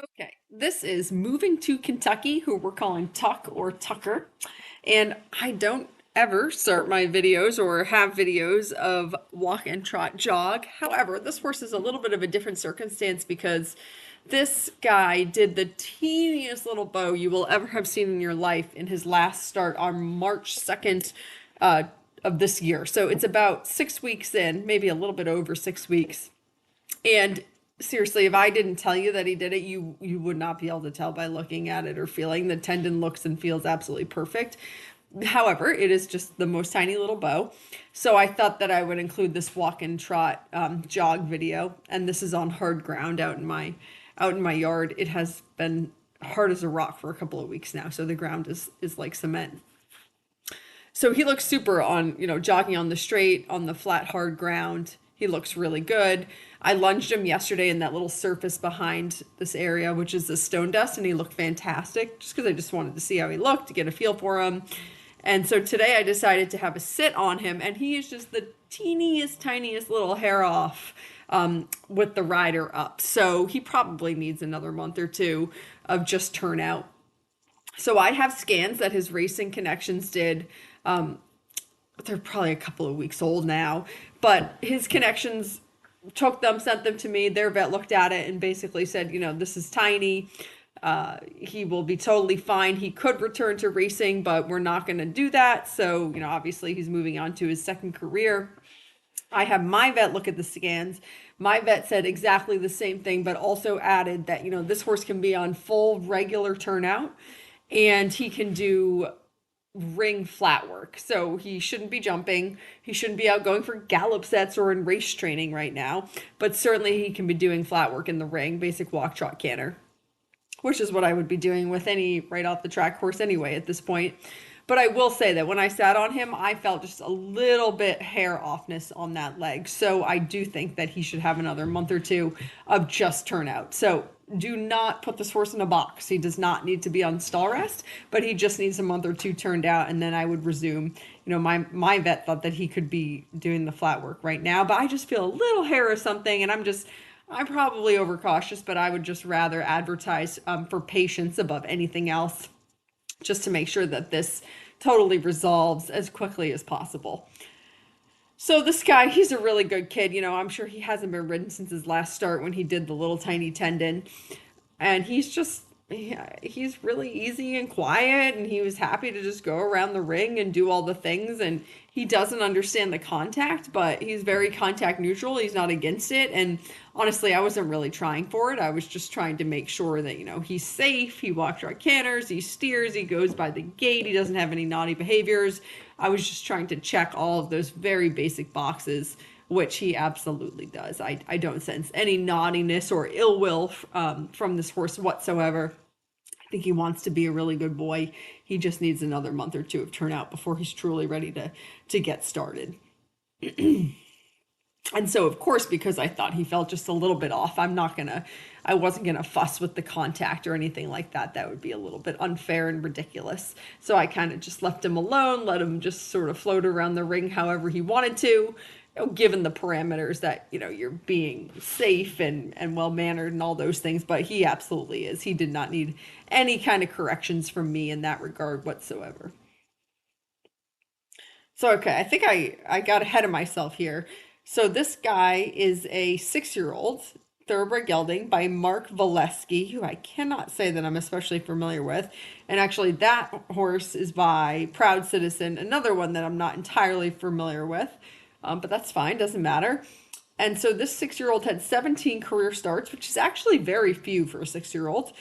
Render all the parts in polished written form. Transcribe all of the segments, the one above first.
Okay, this is Moving to Kentucky, who we're calling Tuck or Tucker. And I don't ever start my videos or have videos of walk and trot jog. However, this horse is a little bit of a different circumstance because this guy did the teeniest little bow you will ever have seen in your life in his last start on March 2nd uh, of this year. So it's about 6 weeks in, maybe a little bit over 6 weeks. And seriously, if I didn't tell you that he did it, you would not be able to tell by looking at it or feeling. The tendon looks and feels absolutely perfect. However, it is just the most tiny little bow. So I thought that I would include this walk and trot jog video, and this is on hard ground out in my yard. It has been hard as a rock for a couple of weeks now, so the ground is like cement. So he looks super on, jogging on the straight, on the flat, hard ground. He looks really good. I lunged him yesterday in that little surface behind this area, which is the stone dust, and he looked fantastic just because I just wanted to see how he looked, to get a feel for him. And so today I decided to have a sit on him, and he is just the teeniest, tiniest little hair off with the rider up. So he probably needs another month or two of just turnout. So I have scans that his Racing Connections did. They're probably a couple of weeks old now, but his connections took them, sent them to me. Their vet looked at it and basically said, this is tiny. He will be totally fine. He could return to racing, but we're not going to do that. So, obviously he's moving on to his second career. I have my vet look at the scans. My vet said exactly the same thing, but also added that, this horse can be on full regular turnout and he can do ring flat work. So he shouldn't be jumping. He shouldn't be out going for gallop sets or in race training right now. But certainly he can be doing flat work in the ring, basic walk, trot, canter, which is what I would be doing with any right off the track horse anyway at this point. But I will say that when I sat on him, I felt just a little bit hair offness on that leg. So I do think that he should have another month or two of just turnout. So do not put this horse in a box. He does not need to be on stall rest, but he just needs a month or two turned out, and then I would resume. My vet thought that he could be doing the flat work right now, but I just feel a little hair or something, and I'm probably overcautious, but I would just rather advertise for patience above anything else, just to make sure that this totally resolves as quickly as possible. So this guy, he's a really good kid. I'm sure he hasn't been ridden since his last start when he did the little tiny tendon. And he's really easy and quiet, and he was happy to just go around the ring and do all the things. And he doesn't understand the contact, but he's very contact neutral. He's not against it. And honestly, I wasn't really trying for it. I was just trying to make sure that, he's safe. He walks right canters, he steers, he goes by the gate, he doesn't have any naughty behaviors. I was just trying to check all of those very basic boxes, which he absolutely does. I don't sense any naughtiness or ill will from this horse whatsoever. I think he wants to be a really good boy. He just needs another month or two of turnout before he's truly ready to get started. And so, of course, because I thought he felt just a little bit off, I wasn't gonna fuss with the contact or anything like that. That would be a little bit unfair and ridiculous. So I kind of just left him alone, let him just sort of float around the ring however he wanted to, given the parameters that, you're being safe and well mannered and all those things. But he absolutely is. He did not need any kind of corrections from me in that regard whatsoever. So okay, I think I got ahead of myself here. So this guy is a 6-year-old thoroughbred gelding by Mark Valesky, who I cannot say that I'm especially familiar with. And actually, that horse is by Proud Citizen, another one that I'm not entirely familiar with, but that's fine, doesn't matter. And so this 6-year-old had 17 career starts, which is actually very few for a 6-year-old.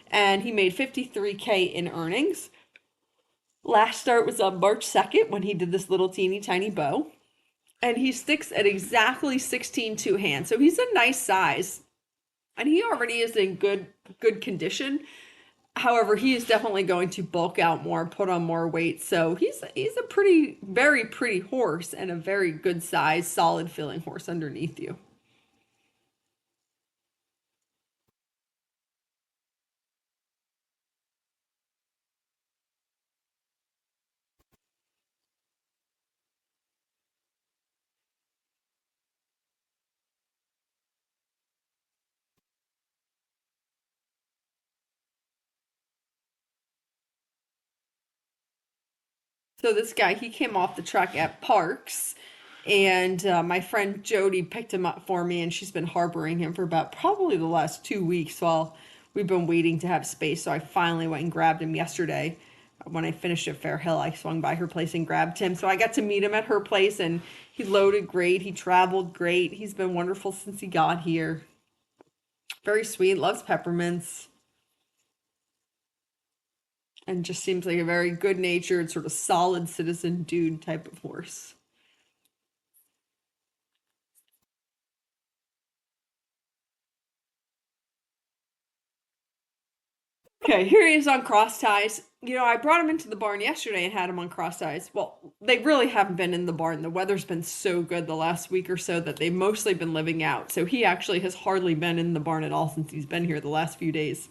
And he made 53K in earnings. Last start was on March 2nd when he did this little teeny tiny bow. And he sticks at exactly 16 two hands. So he's a nice size. And he already is in good condition. However, he is definitely going to bulk out more, put on more weight. So he's a pretty, very pretty horse and a very good size, solid feeling horse underneath you. So this guy, he came off the truck at Parks, and my friend Jody picked him up for me, and she's been harboring him for about probably the last 2 weeks while we've been waiting to have space. So I finally went and grabbed him yesterday. When I finished at Fair Hill, I swung by her place and grabbed him. So I got to meet him at her place, and he loaded great. He traveled great. He's been wonderful since he got here. Very sweet, loves peppermints, and just seems like a very good natured, sort of solid citizen dude type of horse. Okay, here he is on cross ties. You know, I brought him into the barn yesterday and had him on cross ties. Well, they really haven't been in the barn. The weather's been so good the last week or so that they've mostly been living out. So he actually has hardly been in the barn at all since he's been here the last few days.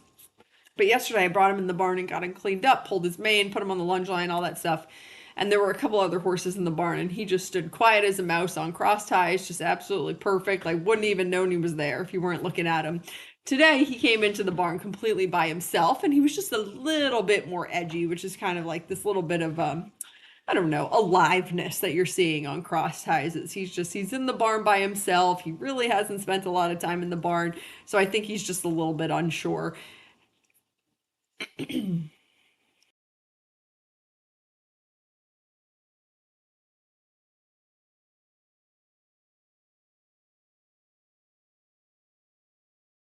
But yesterday I brought him in the barn and got him cleaned up, pulled his mane, put him on the lunge line, all that stuff. And there were a couple other horses in the barn, and he just stood quiet as a mouse on cross ties, just absolutely perfect. Like, wouldn't even known he was there if you weren't looking at him. Today he came into the barn completely by himself, and he was just a little bit more edgy, which is kind of like this little bit of I don't know, aliveness that you're seeing on cross ties. He's in the barn by himself. He really hasn't spent a lot of time in the barn, so I think he's just a little bit unsure.